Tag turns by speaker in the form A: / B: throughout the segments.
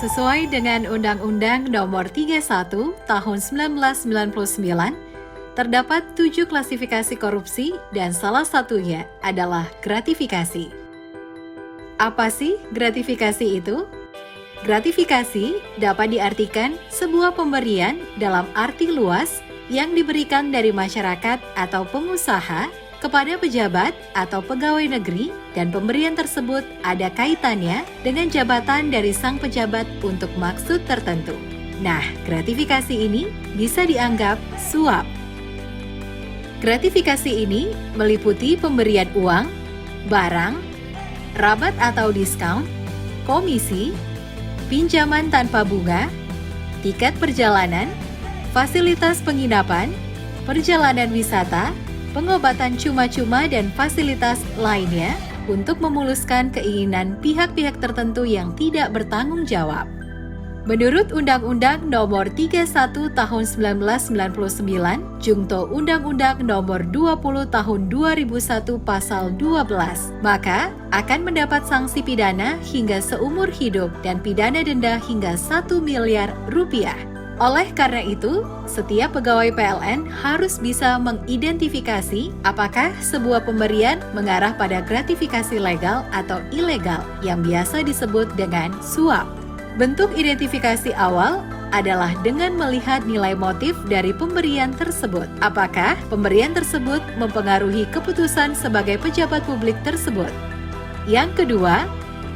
A: Sesuai dengan Undang-Undang Nomor 31 Tahun 1999, terdapat 7 klasifikasi korupsi dan salah satunya adalah gratifikasi. Apa sih gratifikasi itu? Gratifikasi dapat diartikan sebuah pemberian dalam arti luas yang diberikan dari masyarakat atau pengusaha kepada pejabat atau pegawai negeri, dan pemberian tersebut ada kaitannya dengan jabatan dari sang pejabat untuk maksud tertentu. Nah, gratifikasi ini bisa dianggap suap. Gratifikasi ini meliputi pemberian uang, barang, rabat atau diskon, komisi, pinjaman tanpa bunga, tiket perjalanan, fasilitas penginapan, perjalanan wisata, pengobatan cuma-cuma, dan fasilitas lainnya untuk memuluskan keinginan pihak-pihak tertentu yang tidak bertanggung jawab. Menurut Undang-Undang Nomor 31 Tahun 1999, Jungto Undang-Undang Nomor 20 Tahun 2001 Pasal 12, maka akan mendapat sanksi pidana hingga seumur hidup dan pidana denda hingga 1 miliar rupiah. Oleh karena itu, setiap pegawai PLN harus bisa mengidentifikasi apakah sebuah pemberian mengarah pada gratifikasi legal atau ilegal yang biasa disebut dengan suap. Bentuk identifikasi awal adalah dengan melihat nilai motif dari pemberian tersebut. Apakah pemberian tersebut mempengaruhi keputusan sebagai pejabat publik tersebut? Yang kedua,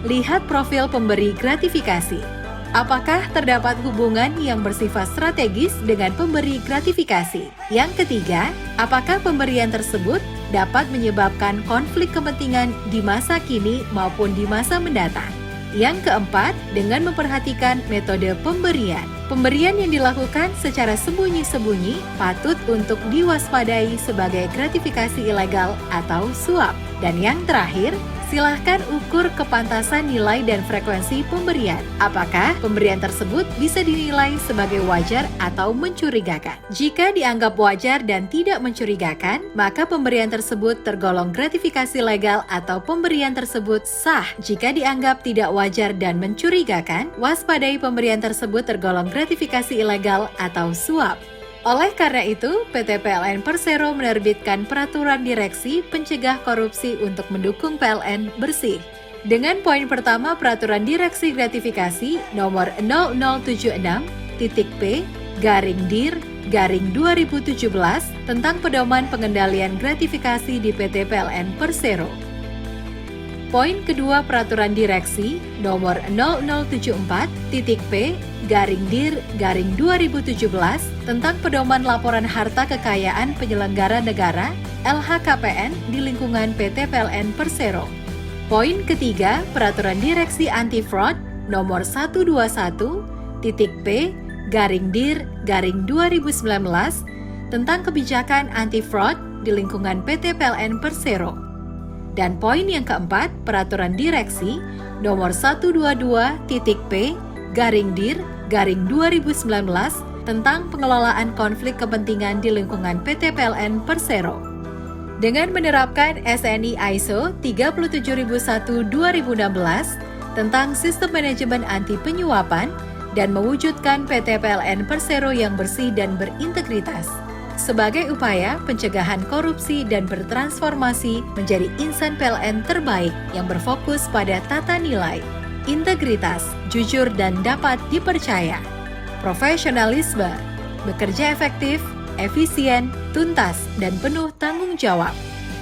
A: lihat profil pemberi gratifikasi. Apakah terdapat hubungan yang bersifat strategis dengan pemberi gratifikasi? Yang ketiga, apakah pemberian tersebut dapat menyebabkan konflik kepentingan di masa kini maupun di masa mendatang? Yang keempat, dengan memperhatikan metode pemberian. Pemberian yang dilakukan secara sembunyi-sembunyi patut untuk diwaspadai sebagai gratifikasi ilegal atau suap. Dan yang terakhir, silahkan ukur kepantasan nilai dan frekuensi pemberian. Apakah pemberian tersebut bisa dinilai sebagai wajar atau mencurigakan? Jika dianggap wajar dan tidak mencurigakan, maka pemberian tersebut tergolong gratifikasi legal atau pemberian tersebut sah. Jika dianggap tidak wajar dan mencurigakan, waspadai pemberian tersebut tergolong gratifikasi ilegal atau suap. Oleh karena itu, PT PLN Persero menerbitkan Peraturan Direksi Pencegah Korupsi untuk mendukung PLN bersih. Dengan poin pertama Peraturan Direksi Gratifikasi Nomor 0076-P-Dir-2017 tentang pedoman pengendalian gratifikasi di PT PLN Persero. Poin kedua Peraturan Direksi Nomor 0074-P-Dir-2017 tentang pedoman laporan harta kekayaan penyelenggara negara LHKPN di lingkungan PT PLN Persero. Poin ketiga Peraturan Direksi Anti-Fraud Nomor 121-P-Dir-2019 tentang kebijakan anti-fraud di lingkungan PT PLN Persero. Dan poin yang keempat, Peraturan Direksi Nomor 122-P-Dir-2019 tentang pengelolaan konflik kepentingan di lingkungan PT PLN Persero. Dengan menerapkan SNI ISO 37001-2016 tentang sistem manajemen anti penyuapan dan mewujudkan PT PLN Persero yang bersih dan berintegritas, sebagai upaya pencegahan korupsi dan bertransformasi menjadi insan PLN terbaik yang berfokus pada tata nilai, integritas, jujur dan dapat dipercaya, profesionalisme, bekerja efektif, efisien, tuntas, dan penuh tanggung jawab,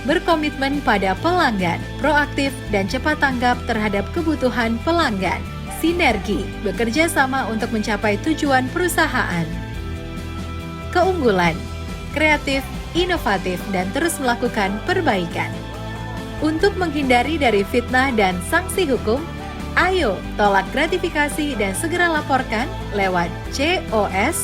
A: berkomitmen pada pelanggan, proaktif dan cepat tanggap terhadap kebutuhan pelanggan, sinergi, bekerja sama untuk mencapai tujuan perusahaan, keunggulan, kreatif, inovatif, dan terus melakukan perbaikan. Untuk menghindari dari fitnah dan sanksi hukum, ayo tolak gratifikasi dan segera laporkan lewat cos.pln.co.id.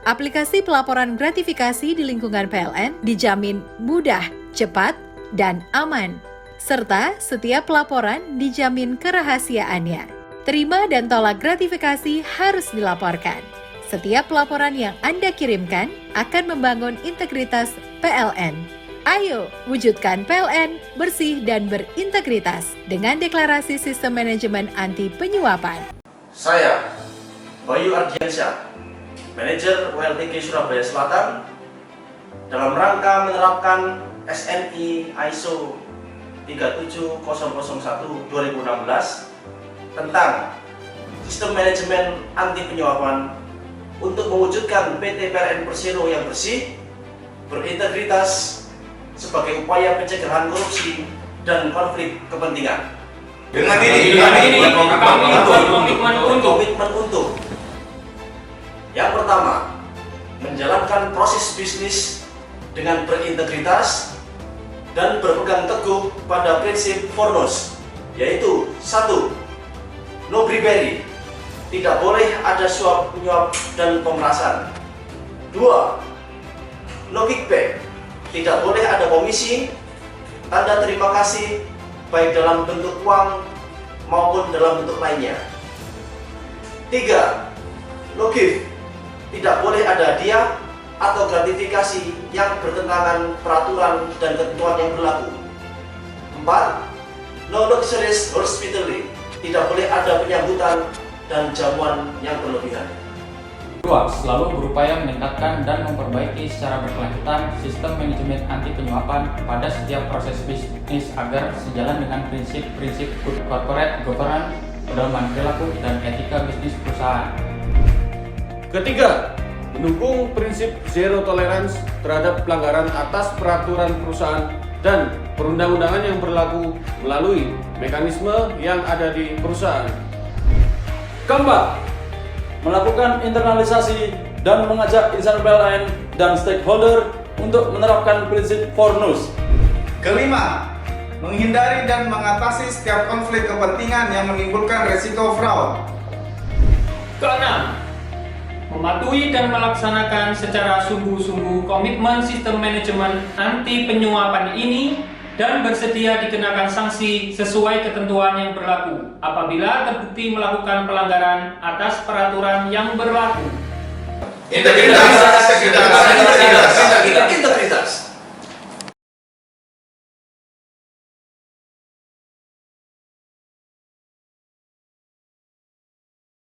A: Aplikasi pelaporan gratifikasi di lingkungan PLN dijamin mudah, cepat, dan aman, serta setiap pelaporan dijamin kerahasiaannya. Terima dan tolak gratifikasi harus dilaporkan. Setiap laporan yang Anda kirimkan akan membangun integritas PLN. Ayo, wujudkan PLN bersih dan berintegritas dengan deklarasi sistem manajemen anti penyuapan.
B: Saya, Bayu Ardiansyah, Manajer WLTK Surabaya Selatan, dalam rangka menerapkan SNI ISO 37001-2016 tentang sistem manajemen anti penyuapan untuk mewujudkan PT PLN Persero yang bersih, berintegritas, sebagai upaya pencegahan korupsi dan konflik kepentingan.
C: Dengan ini
B: komitmen untuk yang pertama, menjalankan proses bisnis dengan berintegritas dan berpegang teguh pada prinsip Fornos, yaitu 1. No bribery, tidak boleh ada suap menyuap dan pemerasan. 2. No kickback, tidak boleh ada komisi, tanda terima kasih baik dalam bentuk uang maupun dalam bentuk lainnya. 3. No gift, tidak boleh ada hadiah atau gratifikasi yang bertentangan peraturan dan ketentuan yang berlaku. 4. No luxurious hospitality, tidak boleh ada penyambutan dan jamuan yang berlebihan.
D: 2. Selalu berupaya meningkatkan dan memperbaiki secara berkelanjutan sistem manajemen anti penyuapan pada setiap proses bisnis agar sejalan dengan prinsip-prinsip good corporate governance, pedoman perilaku, dan etika bisnis perusahaan.
C: Ketiga, mendukung prinsip zero tolerance terhadap pelanggaran atas peraturan perusahaan dan perundang-undangan yang berlaku melalui mekanisme yang ada di perusahaan.
E: Keempat, melakukan internalisasi dan mengajak insan PLN dan stakeholder untuk menerapkan prinsip Fornos.
F: Kelima, menghindari dan mengatasi setiap konflik kepentingan yang menimbulkan resiko fraud.
G: Keenam, mematuhi dan melaksanakan secara sungguh-sungguh komitmen sistem manajemen anti penyuapan ini dan bersedia dikenakan sanksi sesuai ketentuan yang berlaku apabila terbukti melakukan pelanggaran atas peraturan yang berlaku.
C: Integritas